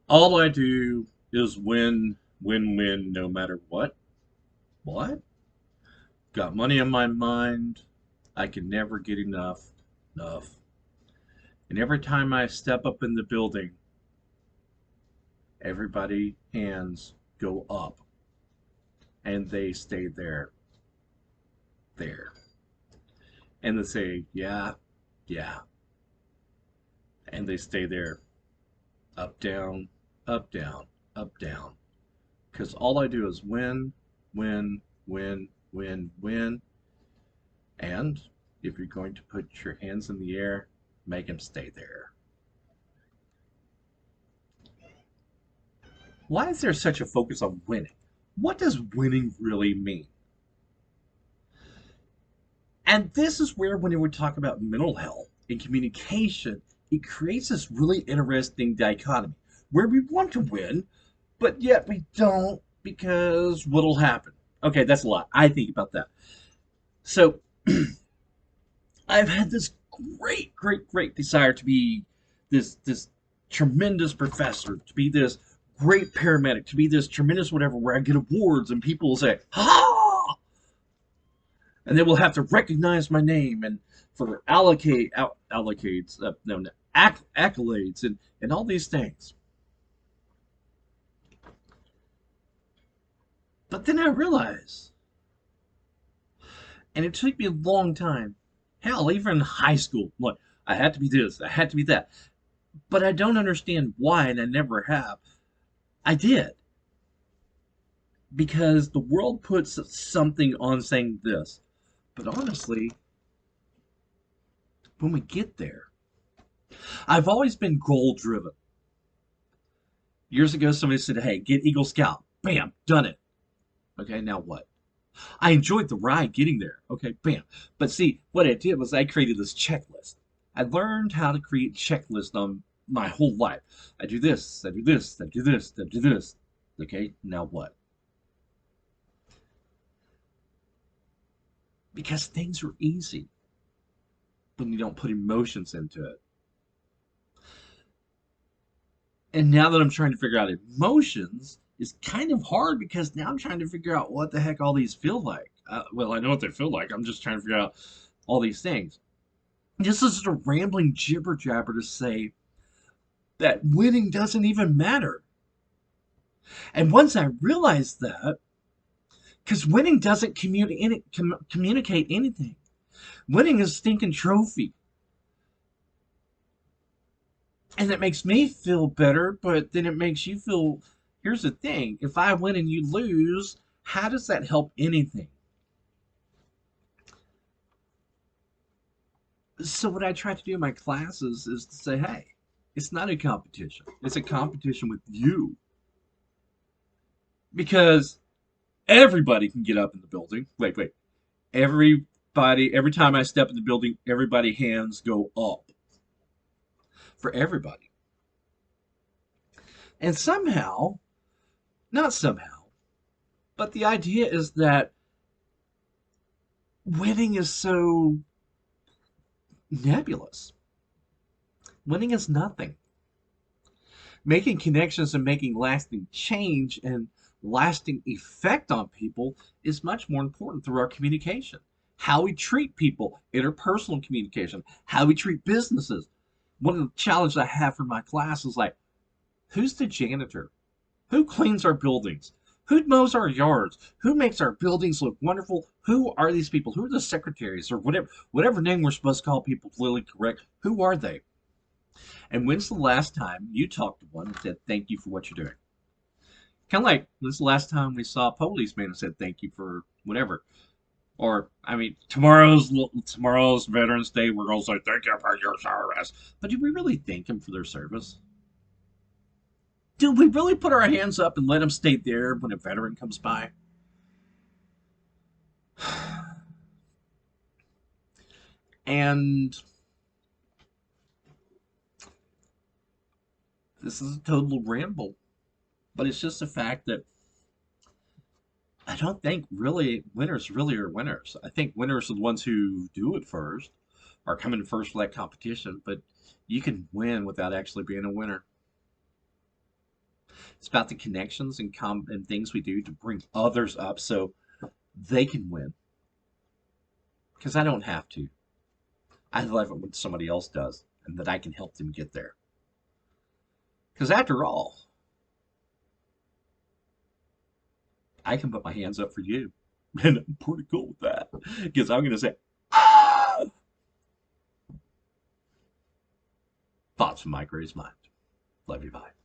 All I do is win, win, win, no matter what. What? Got money on my mind. I can never get enough. Enough. And every time I step up in the building, everybody hands go up and they stay there. There. And they say, yeah, yeah. And they stay there. Up, down, up, down, up, down. Because all I do is win, win, win, win, win. And if you're going to put your hands in the air, make them stay there. Why is there such a focus on winning? What does winning really mean? And this is where, when we talk about mental health and communication, it creates this really interesting dichotomy where we want to win, but yet we don't because what'll happen? Okay, that's a lot. I think about that. So I've had this great desire to be this tremendous professor, to be this great paramedic, to be this tremendous whatever, where I get awards and people will say, "Ha!" and they will have to recognize my name and for allocates, no, accolades and all these things. But then I realized, and it took me a long time. Hell, even in high school, look, I had to be this, I had to be that. But I don't understand why, and I never have. I did. Because the world puts something on saying this. But honestly, when we get there, I've always been goal driven. Years ago, somebody said, hey, get Eagle Scout. Bam, done it. Okay, now what? I enjoyed the ride getting there. Okay, bam. But see, what I did was I created this checklist. I learned how to create checklists on my whole life. I do this, I do this, I do this, I do this. Okay, now what? Because things are easy when you don't put emotions into it. And now that I'm trying to figure out emotions, is kind of hard because now I'm trying to figure out what the heck all these feel like. Well, I know what they feel like. I'm just trying to figure out all these things. This is just a rambling jibber jabber to say that winning doesn't even matter. And once I realized that, because winning doesn't communicate anything, winning is a stinking trophy. And it makes me feel better, but then it makes you feel. Here's the thing, if I win and you lose, how does that help anything? So, what I try to do in my classes is to say, hey, it's not a competition, it's a competition with you. Because everybody can get up in the building. Wait. Everybody, every time I step in the building, everybody hands go up for everybody. And somehow, not somehow, but the idea is that winning is so nebulous. Winning is nothing. Making connections and making lasting change and lasting effect on people is much more important through our communication. How we treat people, interpersonal communication, how we treat businesses. One of the challenges I have for my class is like, who's the janitor? Who cleans our buildings? Who mows our yards? Who makes our buildings look wonderful? Who are these people? Who are the secretaries or whatever name we're supposed to call people politically correct? Who are they? And when's the last time you talked to one and said thank you for what you're doing? Kind of like when's the last time we saw a policeman and said thank you for whatever? Or I mean, tomorrow's Veterans Day, we're going to say thank you for your service. But do we really thank them for their service? Do we really put our hands up and let them stay there when a veteran comes by? And this is a total ramble, but it's just a fact that I don't think winners really are winners. I think winners are the ones who do it first, are coming first for that competition, but you can win without actually being a winner. It's about the connections and things we do to bring others up so they can win. Because I don't have to. I love it when somebody else does and that I can help them get there. Because after all, I can put my hands up for you. And I'm pretty cool with that. Because I'm going to say, ah! Thoughts from my greatest mind. Love you, bye.